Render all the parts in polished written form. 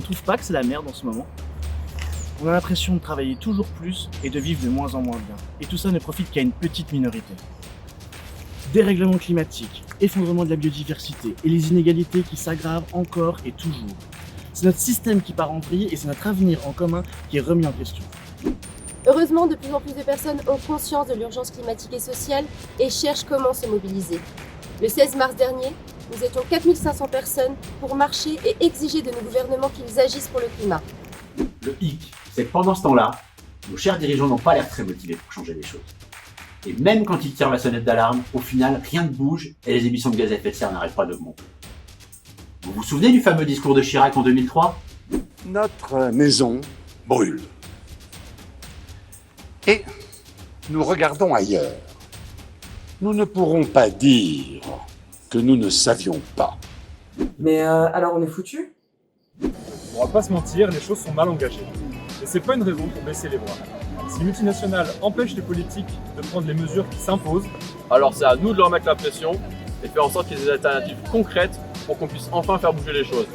ne trouvent pas que c'est la merde en ce moment? On a l'impression de travailler toujours plus et de vivre de moins en moins bien. Et tout ça ne profite qu'à une petite minorité. Dérèglement climatique, effondrement de la biodiversité et les inégalités qui s'aggravent encore et toujours. C'est notre système qui part en vrille et c'est notre avenir en commun qui est remis en question. Heureusement, de plus en plus de personnes ont conscience de l'urgence climatique et sociale et cherchent comment se mobiliser. Le 16 mars dernier, nous étions 4500 personnes pour marcher et exiger de nos gouvernements qu'ils agissent pour le climat. Le hic, c'est que pendant ce temps-là, nos chers dirigeants n'ont pas l'air très motivés pour changer les choses. Et même quand ils tirent la sonnette d'alarme, au final, rien ne bouge et les émissions de gaz à effet de serre n'arrêtent pas d'augmenter. Vous vous souvenez du fameux discours de Chirac en 2003 ? Notre maison brûle. Et nous regardons ailleurs. Nous ne pourrons pas dire que nous ne savions pas. Mais alors on est foutu? On va pas se mentir, les choses sont mal engagées. Et c'est pas une raison pour baisser les bras. Si les multinationales empêchent les politiques de prendre les mesures qui s'imposent, alors c'est à nous de leur mettre la pression et faire en sorte qu'il y ait des alternatives concrètes pour qu'on puisse enfin faire bouger les choses.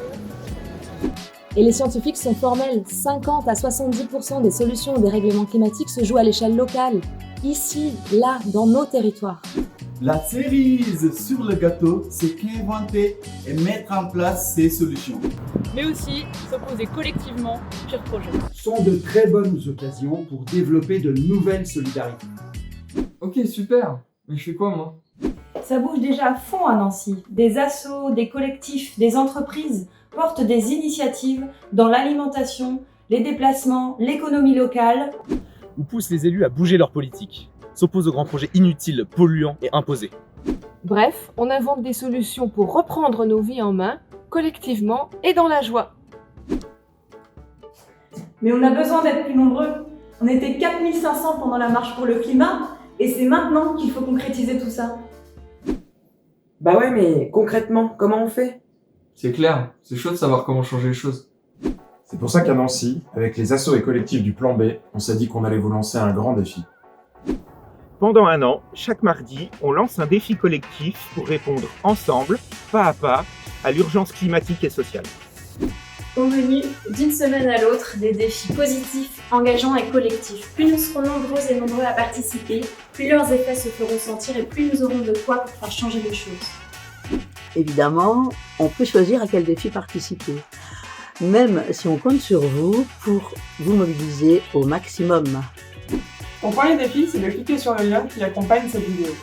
Et les scientifiques sont formels, 50 à 70% des solutions au dérèglement climatique se jouent à l'échelle locale, ici, là, dans nos territoires. La cerise sur le gâteau, c'est qu'inventer et mettre en place ces solutions. Mais aussi s'opposer collectivement au pire projet. Sont de très bonnes occasions pour développer de nouvelles solidarités. Ok, super. Mais je fais quoi moi? Ça bouge déjà à fond à Nancy. Des assos, des collectifs, des entreprises portent des initiatives dans l'alimentation, les déplacements, l'économie locale. Ou poussent les élus à bouger leur politique, s'opposent aux grands projets inutiles, polluants et imposés. Bref, on invente des solutions pour reprendre nos vies en main, collectivement et dans la joie. Mais on a besoin d'être plus nombreux. On était 4500 pendant la marche pour le climat, et c'est maintenant qu'il faut concrétiser tout ça. Bah ouais, mais concrètement, comment on fait? C'est clair, c'est chaud de savoir comment changer les choses. C'est pour ça qu'à Nancy, avec les assos et collectifs du Plan B, on s'est dit qu'on allait vous lancer un grand défi. Pendant un an, chaque mardi, on lance un défi collectif pour répondre ensemble, pas à pas, à l'urgence climatique et sociale. Au menu, d'une semaine à l'autre, des défis positifs, engageants et collectifs. Plus nous serons nombreux et nombreux à participer, plus leurs effets se feront sentir et plus nous aurons de quoi pour faire changer les choses. Évidemment, on peut choisir à quel défi participer, même si on compte sur vous pour vous mobiliser au maximum. Mon premier défi, c'est de cliquer sur le lien qui accompagne cette vidéo.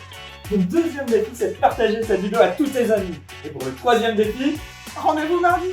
Mon deuxième défi, c'est de partager cette vidéo à tous tes amis. Et pour le troisième défi, rendez-vous mardi!